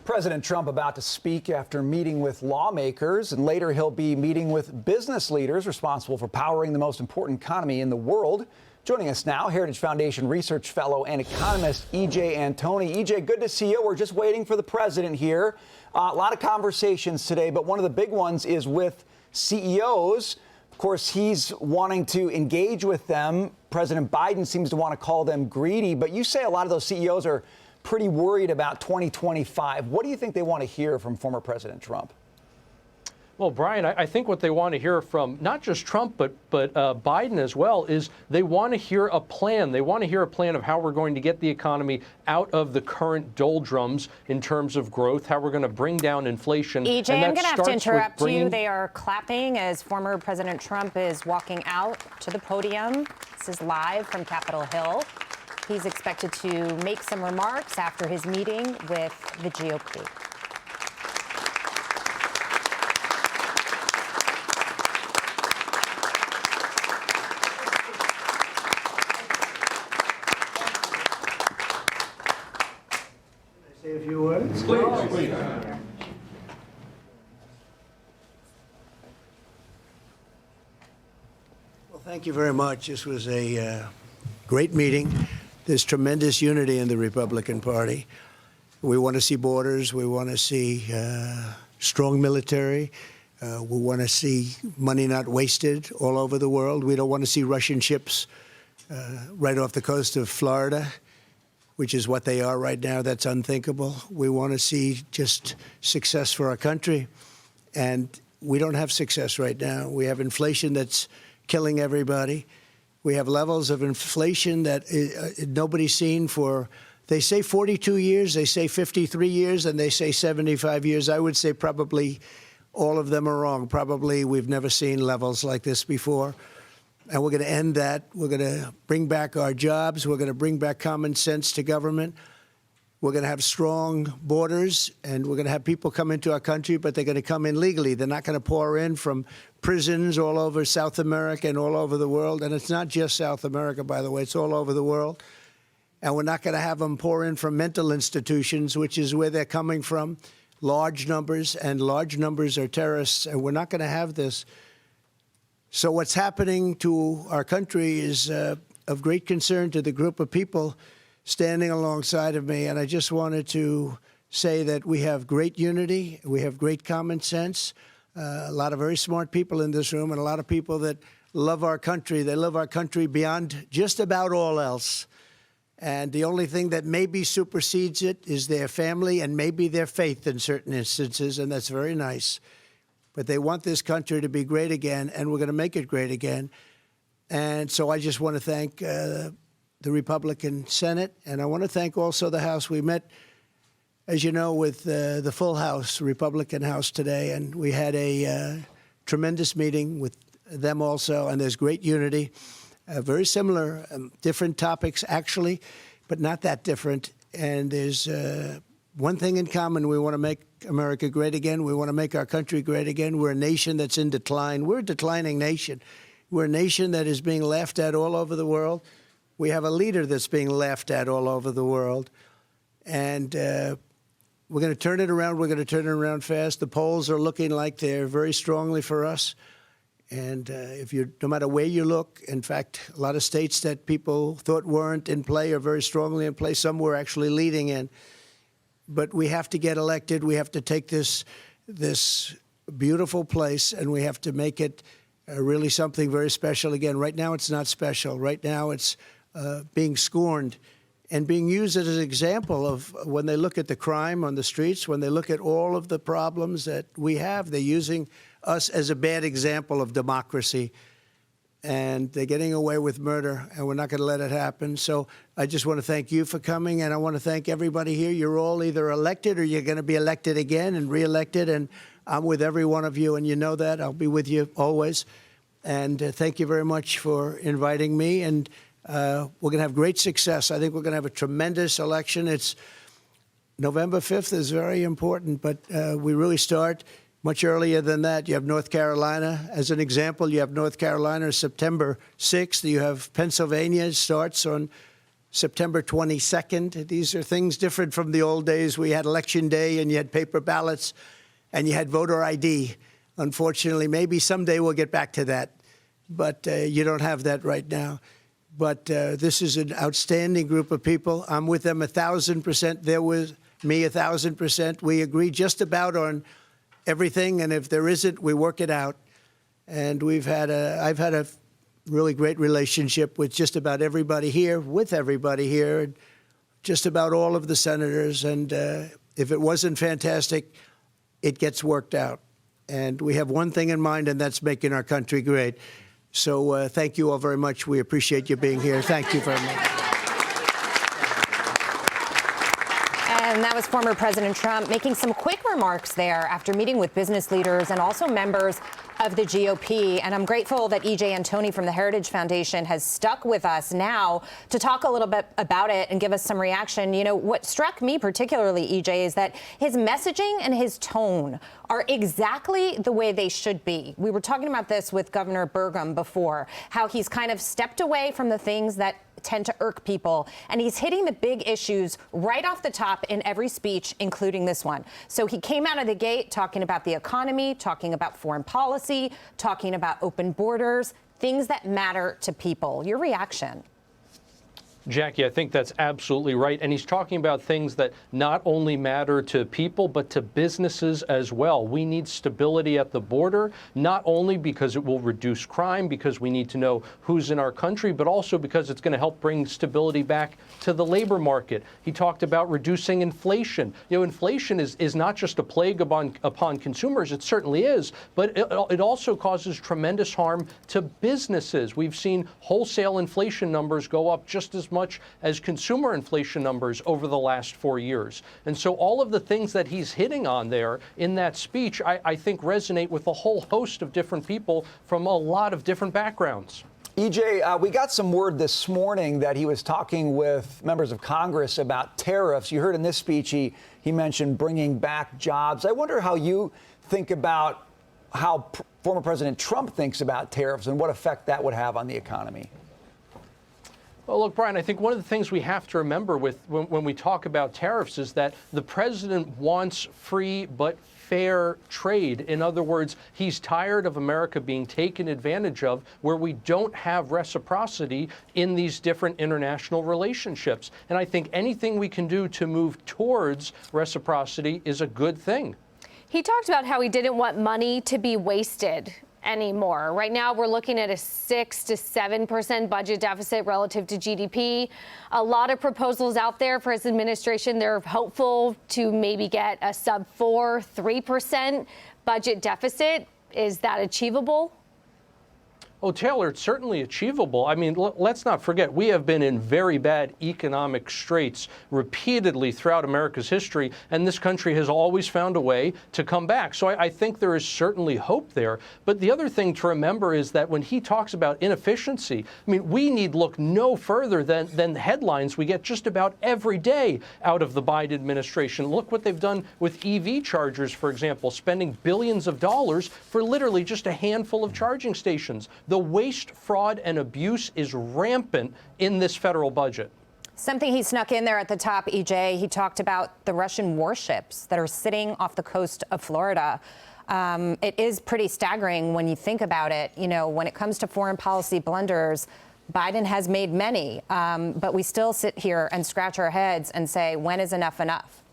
President Trump about to speak after meeting with lawmakers, and later he'll be meeting with business leaders responsible for powering the most important economy in the world. Joining us now, Heritage Foundation research fellow and economist EJ Antoni. EJ, good to see you. We're just waiting for the president here. A lot of conversations today, but one of the big ones is with CEOs. Of course, he's wanting to engage with them. President Biden seems to want to call them greedy, but you say a lot of those CEOs are pretty worried about 2025. What do you think they want to hear from former President Trump? Well, Brian, I think what they want to hear from not just Trump, but Biden as well, is they want to hear a plan. They want to hear a plan of how we're going to get the economy out of the current doldrums in terms of growth, how we're going to bring down inflation. EJ, I'm going to have to interrupt you. They are clapping as former President Trump is walking out to the podium. This is live from Capitol Hill. He's expected to make some remarks after his meeting with the GOP. Say a few words? Please. Well, thank you very much. This was a great meeting. There's tremendous unity in the Republican Party. We want to see borders. We want to see strong military. We want to see money not wasted all over the world. We don't want to see Russian ships right off the coast of Florida, which is what they are right now. That's unthinkable. We want to see just success for our country. And we don't have success right now. We have inflation that's killing everybody. We have levels of inflation that nobody's seen for, they say 42 years, they say 53 years, and they say 75 years. I would say probably all of them are wrong. Probably we've never seen levels like this before. And we're going to end that. We're going to bring back our jobs. We're going to bring back common sense to government. We're going to have strong borders, and we're going to have people come into our country, but they're going to come in legally. They're not going to pour in from prisons all over South America and all over the world. And it's not just South America, by the way. It's all over the world. And we're not going to have them pour in from mental institutions, which is where they're coming from, large numbers, and large numbers are terrorists. And we're not going to have this. So what's happening to our country is of great concern to the group of people standing alongside of me. And I just wanted to say that we have great unity. We have great common sense. A lot of very smart people in this room and a lot of people that love our country. They love our country beyond just about all else. And the only thing that maybe supersedes it is their family and maybe their faith in certain instances. And that's very nice. But they want this country to be great again, and we're going to make it great again. And so I just want to thank the Republican Senate, and I want to thank also the House. We met, as you know, with the full House, Republican House today, and we had a tremendous meeting with them also, and there's great unity. Very similar, different topics, actually, but not that different. And there's one thing in common. We want to make America great again. We want to make our country great again. We're a nation that's in decline. We're a declining nation. We're a nation that is being laughed at all over the world. We have a leader that's being laughed at all over the world. And we're going to turn it around. We're going to turn it around fast. The polls are looking like they're very strongly for us. And no matter where you look, in fact, a lot of states that people thought weren't in play are very strongly in play. Some we're actually leading in. But we have to get elected. We have to take this beautiful place, and we have to make it really something very special again. Right now, it's not special. Right now, it's being scorned and being used as an example of when they look at the crime on the streets, when they look at all of the problems that we have, they're using us as a bad example of democracy. And they're getting away with murder, and we're not going to let it happen. So I just want to thank you for coming, and I want to thank everybody here. You're all either elected or you're going to be elected again and reelected, and I'm with every one of you, and you know that. I'll be with you always. And thank you very much for inviting me, and we're going to have great success. I think we're going to have a tremendous election. It's November 5th is very important, but we really start much earlier than that. You have North Carolina as an example. You have North Carolina September 6th. You have Pennsylvania starts on September 22nd. These are things different from the old days. We had Election Day, and you had paper ballots, and you had voter ID. Unfortunately, maybe someday we'll get back to that, but you don't have that right now. But this is an outstanding group of people. I'm with them 1,000%. They're with me 1,000%. We agree just about on everything, and if there isn't, we work it out. And I've had a really great relationship with just about everybody here, and just about all of the senators. And if it wasn't fantastic, it gets worked out. And we have one thing in mind, and that's making our country great. So thank you all very much. We appreciate you being here. Thank you very much. And that was former President Trump making some quick remarks there after meeting with business leaders and also members of the GOP. And I'm grateful that EJ Antoni from the Heritage Foundation has stuck with us now to talk a little bit about it and give us some reaction. You know, what struck me particularly, EJ, is that his messaging and his tone are exactly the way they should be. We were talking about this with Governor Burgum before, how he's kind of stepped away from the things that tend to irk people, and he's hitting the big issues right off the top in every speech, including this one. So he came out of the gate talking about the economy, talking about foreign policy, talking about open borders, things that matter to people. Your reaction? Jackie, I think that's absolutely right. And he's talking about things that not only matter to people, but to businesses as well. We need stability at the border, not only because it will reduce crime, because we need to know who's in our country, but also because it's going to help bring stability back to the labor market. He talked about reducing inflation. You know, inflation is not just a plague upon consumers. It certainly is, but it also causes tremendous harm to businesses. We've seen wholesale inflation numbers go up just as much as consumer inflation numbers over the last 4 years. And so all of the things that he's hitting on there in that speech, I think resonate with a whole host of different people from a lot of different backgrounds. EJ, we got some word this morning that he was talking with members of Congress about tariffs. You heard in this speech he mentioned bringing back jobs. I wonder how you think about how former President Trump thinks about tariffs and what effect that would have on the economy. Well, look, Brian, I think one of the things we have to remember when we talk about tariffs is that the president wants free but fair trade. In other words, he's tired of America being taken advantage of where we don't have reciprocity in these different international relationships. And I think anything we can do to move towards reciprocity is a good thing. He talked about how he didn't want money to be wasted anymore. Right now, we're looking at a 6 to 7% budget deficit relative to GDP. A lot of proposals out there for his administration. They're hopeful to maybe get a sub 3% budget deficit. Is that achievable? Oh, Taylor, it's certainly achievable. I mean, let's not forget, we have been in very bad economic straits repeatedly throughout America's history, and this country has always found a way to come back. So I think there is certainly hope there. But the other thing to remember is that when he talks about inefficiency, I mean, we need look no further than the headlines we get just about every day out of the Biden administration. Look what they've done with EV chargers, for example, spending billions of dollars for literally just a handful of charging stations. The waste, fraud, and abuse is rampant in this federal budget. Something he snuck in there at the top, EJ, he talked about the Russian warships that are sitting off the coast of Florida. It is pretty staggering when you think about it. You know, when it comes to foreign policy blunders, Biden has made many, but we still sit here and scratch our heads and say, when is enough enough?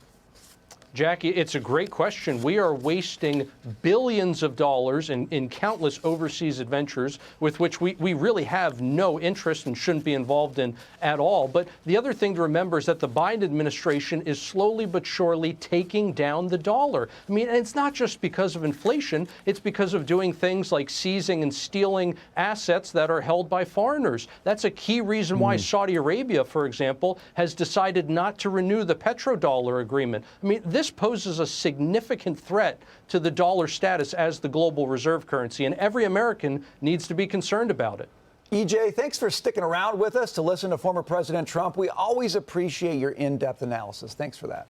Jackie, it's a great question. We are wasting billions of dollars in countless overseas adventures with which we really have no interest and shouldn't be involved in at all. But the other thing to remember is that the Biden administration is slowly but surely taking down the dollar. I mean, and it's not just because of inflation. It's because of doing things like seizing and stealing assets that are held by foreigners. That's a key reason why Saudi Arabia, for example, has decided not to renew the petrodollar agreement. I mean, this poses a significant threat to the dollar status as the global reserve currency, and every American needs to be concerned about it. EJ, thanks for sticking around with us to listen to former President Trump. We always appreciate your in-depth analysis. Thanks for that.